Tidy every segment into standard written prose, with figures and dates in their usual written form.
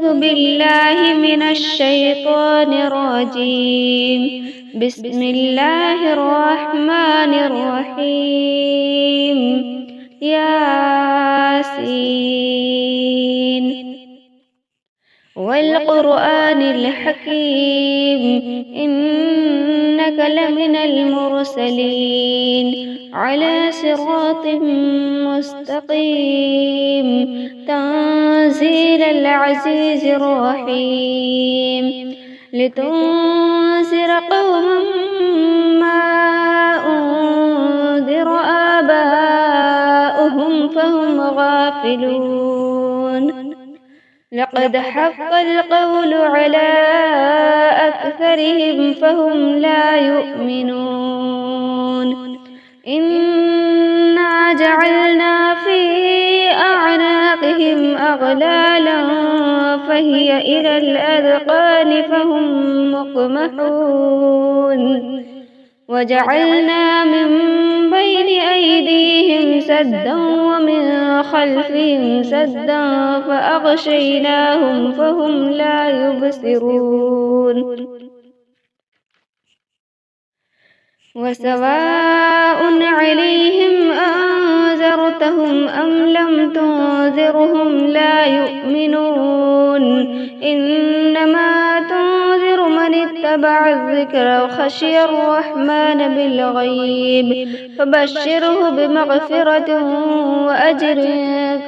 أعوذ بالله من الشيطان الرجيم. بسم الله الرحمن الرحيم. ياسين والقرآن الحكيم إنك لمن المرسلين على صراط مستقيم تنزيل العزيز الرحيم لتنذر قوما ما أنذر آباؤهم فهم غافلون. لقد حق القول على أكثرهم فهم لا يؤمنون. إنا جعلنا في أعناقهم أغلالا فهي إلى الأذقان فهم مقمحون. وجعلنا من بين أيديهم سدا ومن خلفهم سدا فأغشيناهم فهم لا يبصرون. وسواء عليهم أنذرتهم أم لم تنذرهم لا يؤمنون. إنما تنذر من اتبع الذكر وخشي الرحمن بالغيب فبشره بمغفرة وأجر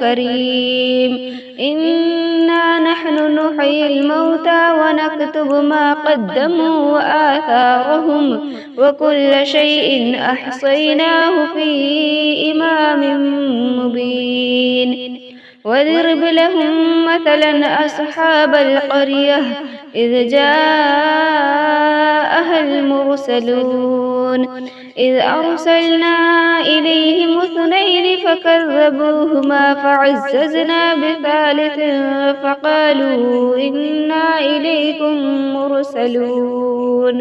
كريم. إنا نحن نحيي الموتى ونكتب ما قدموا وآثارهم وكل شيء أحصيناه في إمام مبين. واضرب لهم مثلا أصحاب القرية إذ جاءها المرسلون إذ أرسلنا إليهم اثنين فكذبوهما فعززنا بثالث فقالوا إنا إليكم مرسلون.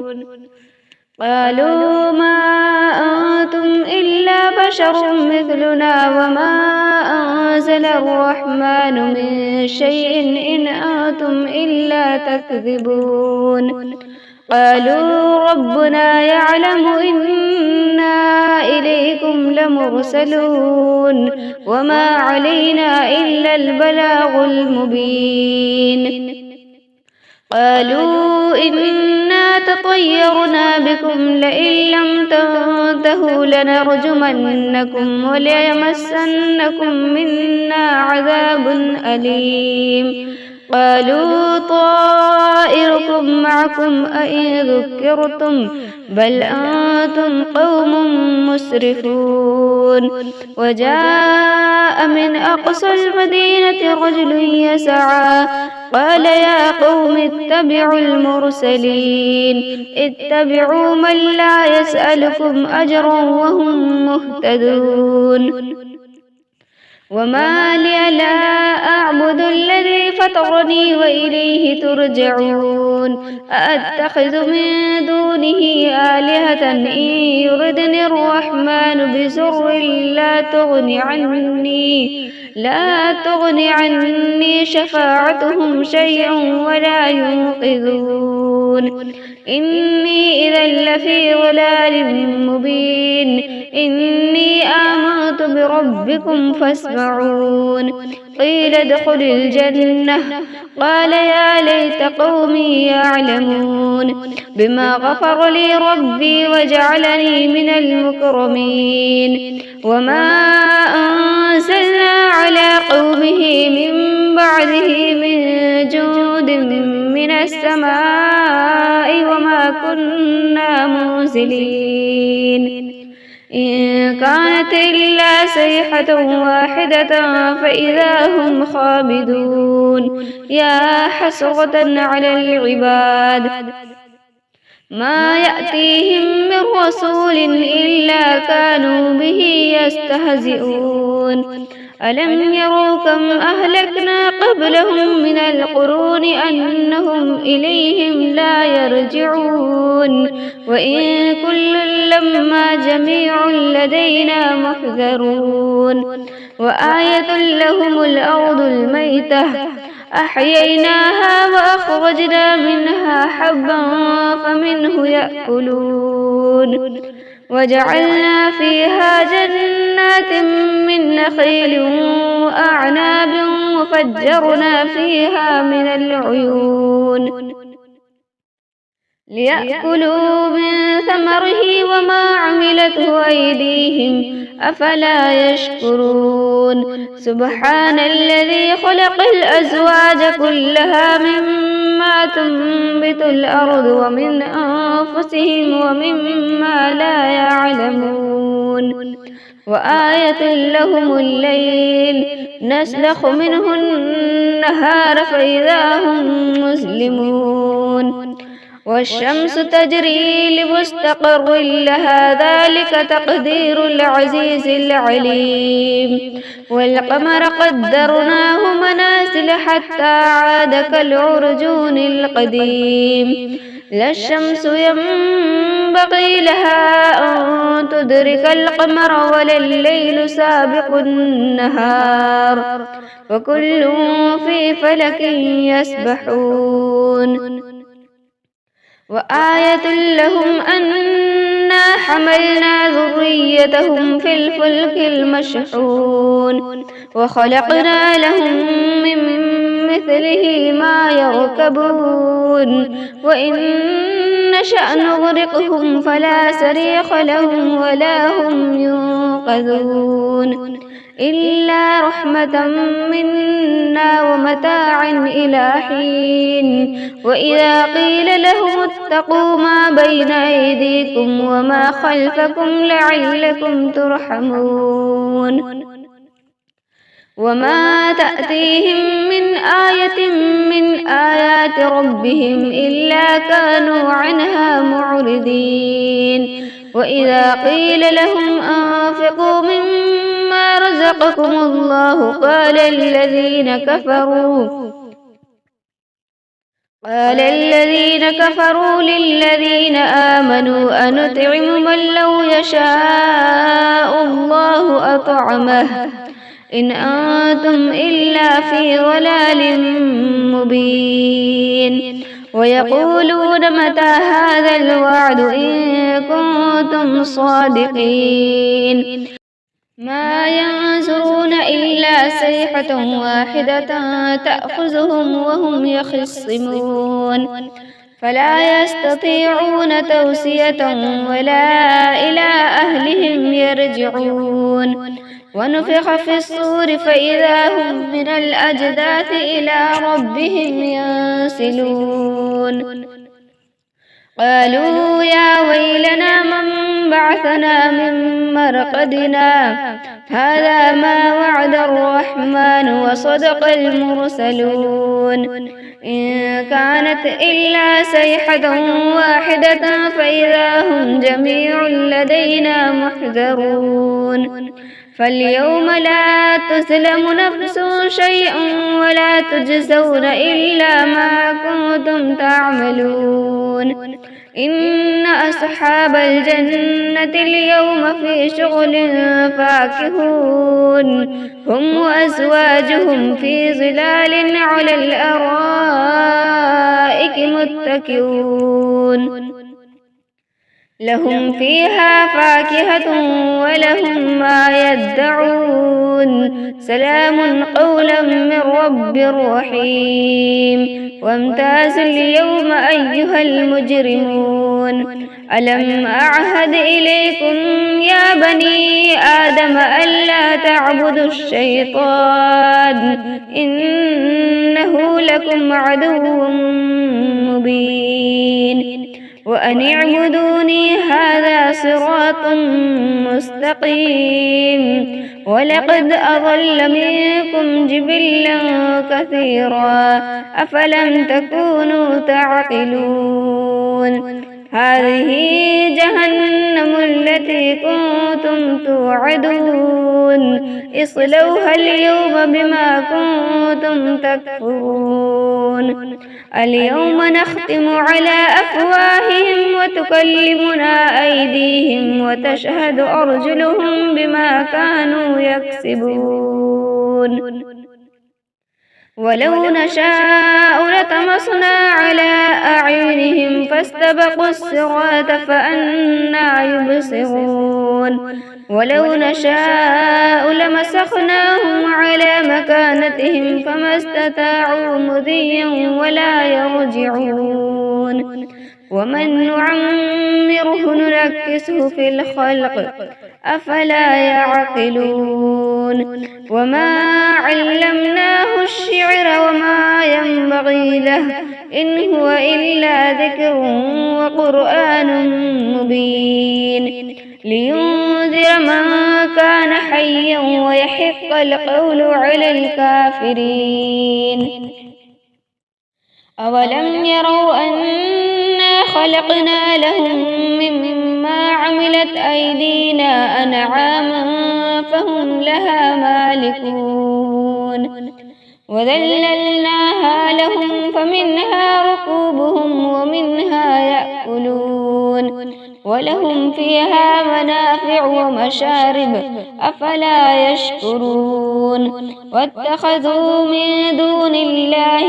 قالوا ما أنتم إلا بشر مثلنا وما أنزل الرحمن من شيء إن أنتم إلا تكذبون. قالوا ربنا يعلم إنا إليكم لمرسلون وما علينا إلا البلاغ المبين. قالوا إنا تطيرنا بكم لئن لم تنتهوا لنرجمنكم وليمسنكم منا عذاب أليم. قالوا طائركم معكم أئن ذكرتم بل أنتم قوم مسرفون. وجاء من أقصى المدينة رجل يسعى قال يا قوم اتبعوا المرسلين اتبعوا من لا يسألكم أجرا وهم مهتدون. وما لي لا أعبد الذي فطرني وإليه ترجعون. أأتخذ من دونه آلهة إن يردني الرحمن بضر لا تغن عني شفاعتهم شيئا ولا ينقذون. إني إذا لفي ضلال مبين. إني آمنت بربكم فاسمعون. قيل ادخل الجنة قال يا ليت قومي يعلمون بما غفر لي ربي وجعلني من المكرمين. وما أنزلنا على قومه من بعده من جود من السماء وما كنا منزلين. إن كانت إلا صيحة واحدة فإذا هم خامدون. يا حسرة على العباد ما يأتيهم من رسول إلا كانوا به يستهزئون. ألم يروا كم أهلكنا قبلهم من القرون أنهم إليهم لا يرجعون. وإن كل لما جميع لدينا محذرون. وآية لهم الأرض الميتة أحييناها وأخرجنا منها حبا فمنه يأكلون وجعلنا فيها جنات من نخيل وأعناب وفجرنا فيها من العيون ليأكلوا من ثمره وما عملته أيديهم أفلا يشكرون سبحان الذي خلق الأزواج كلها مما تنبت الأرض ومن أنفسهم ومما لا يعلمون وآية لهم الليل نسلخ منه النهار فإذا هم مسلمون والشمس تجري لمستقر لها ذلك تقدير العزيز العليم والقمر قدرناه منازل حتى عاد كالعرجون القديم لا الشمس ينبغي لها أن تدرك القمر ولا الليل سابق النهار وكل في فلك يسبحون وآية لهم أنا حملنا ذريتهم في الفلك المشحون وخلقنا لهم من مثله ما يركبون وإن نشأ نغرقهم فلا صريخ لهم ولا هم ينقذون إلا رحمة منا ومتاعا إلى حين وإذا قيل لهم اتقوا ما بين أيديكم وما خلفكم لعلكم ترحمون وما تأتيهم من آية من آيات ربهم إلا كانوا عنها معرضين وإذا قيل لهم أنفقوا مما رزقكم الله قال الذين كفروا للذين آمنوا أنطعم من لو يشاء الله أطعمه إن أنتم إلا في ضلال مبين ويقولون متى هذا الوعد إن كنتم صادقين ما ينظرون إلا صيحة واحدة تأخذهم وهم يخصمون فلا يستطيعون توصية ولا إلى أهلهم يرجعون ونفخ في الصور فإذا هم من الأجداث إلى ربهم ينسلون قالوا يا ويلنا من بعثنا من مرقدنا هذا ما وعد الرحمن وصدق المرسلون إن كانت إلا صيحة واحدة فإذا هم جميع لدينا محذرون فاليوم لا تظلم نفس شيئا ولا تجزون إلا ما كنتم تعملون إن أصحاب الجنة اليوم في شغل فاكهون هم وأزواجهم في ظلال على الأرائك متكئون لهم فيها فاكهة ولهم ما يدعون سلام قولا من رب رحيم وامتازوا اليوم أيها المجرمون ألم أعهد إليكم يا بني آدم ألا تعبدوا الشيطان إنه لكم عدو مبين وأن اعبدوني هذا صراط مستقيم ولقد أضل منكم جبلا كثيرا أفلم تكونوا تعقلون هذه جهنم التي كنتم توعدون اصلوها اليوم بما كنتم تكفرون اليوم نختم على أفواههم وتكلمنا أيديهم وتشهد أرجلهم بما كانوا يكسبون ولو نشاء لطمسنا على أعينهم فاستبقوا الصراط فأنى يبصرون ولو نشاء لمسخناهم على مكانتهم فما استطاعوا مضيا ولا يرجعون ومن نعمره ننكسه في الخلق أفلا يعقلون وما علمناه الشعر وما ينبغي له إن هو إلا ذكر وقرآن مبين لينذر من كان حيا ويحق القول على الكافرين أولم يروا أنا خلقنا لهم مما عملت أيدينا أنعاما فهم لها مالكون وذللناها لهم فمنها ركوبهم ومنها يأكلون ولهم فيها منافع ومشارب أفلا يشكرون واتخذوا من دون الله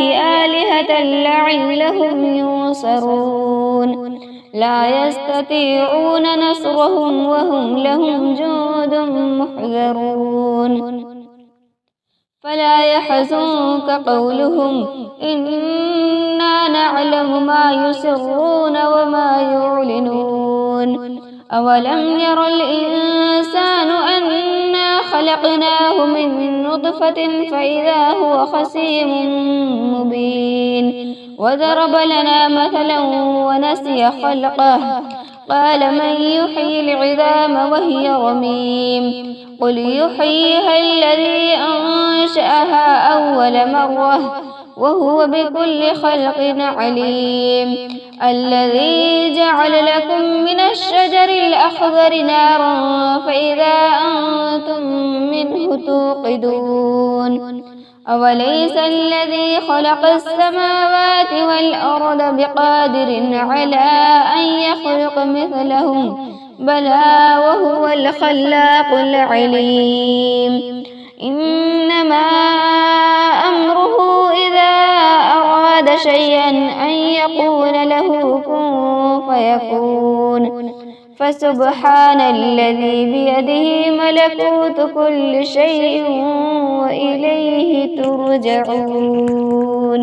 آلهة لعلهم ينصرون لا يستطيعون نصرهم وهم لهم جند محضرون فلا يحزنك قولهم إنا نعلم ما يسرون وما يعلنون أولم ير الإنسان أنا خلقناه من نطفة فإذا هو خصيم مبين وضرب لنا مثلا ونسي خلقه قال من يحيي العظام وهي رميم قل يحييها الذي أنشأها أول مرة وهو بكل خلق عليم الذي جعل لكم من الشجر الأخضر نارا فإذا أنتم منه توقدون أوليس الذي خلق السماوات والأرض بقادر على أن يخلق مثلهم بلى وهو الخلاق العليم إنما أمره إذا أراد شيئا أن يقول له كن فيكون فسبحان الذي بيده ملكوت كل شيء وإليه ترجعون